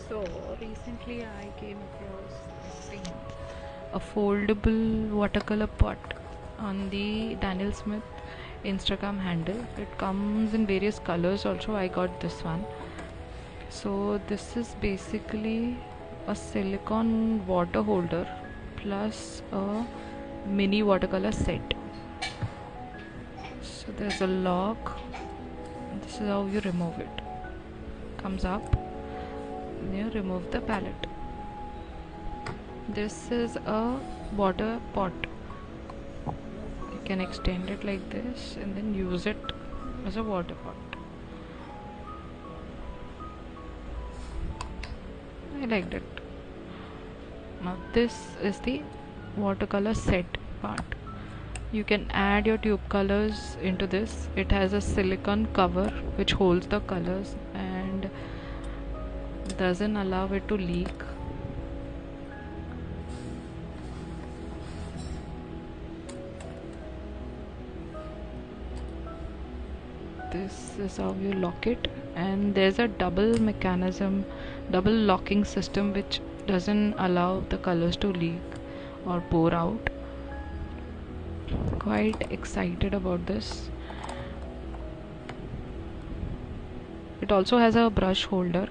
So recently I came across this thing, a foldable watercolor pot on the Daniel Smith Instagram handle. It comes in various colors also. I got this one. So this is basically a silicone water holder plus a mini watercolor set. So there's a lock. This is how you remove it. Comes up. You remove the palette. This is a water pot. You can extend it like this and then use it as a water pot. I liked it. Now this is the watercolor set part. You can add your tube colors into this. It has a silicone cover which holds the colors and doesn't allow it to leak. This is how you lock it, and there's a double locking system which doesn't allow the colors to leak or pour out. Quite excited about this. It also has a brush holder.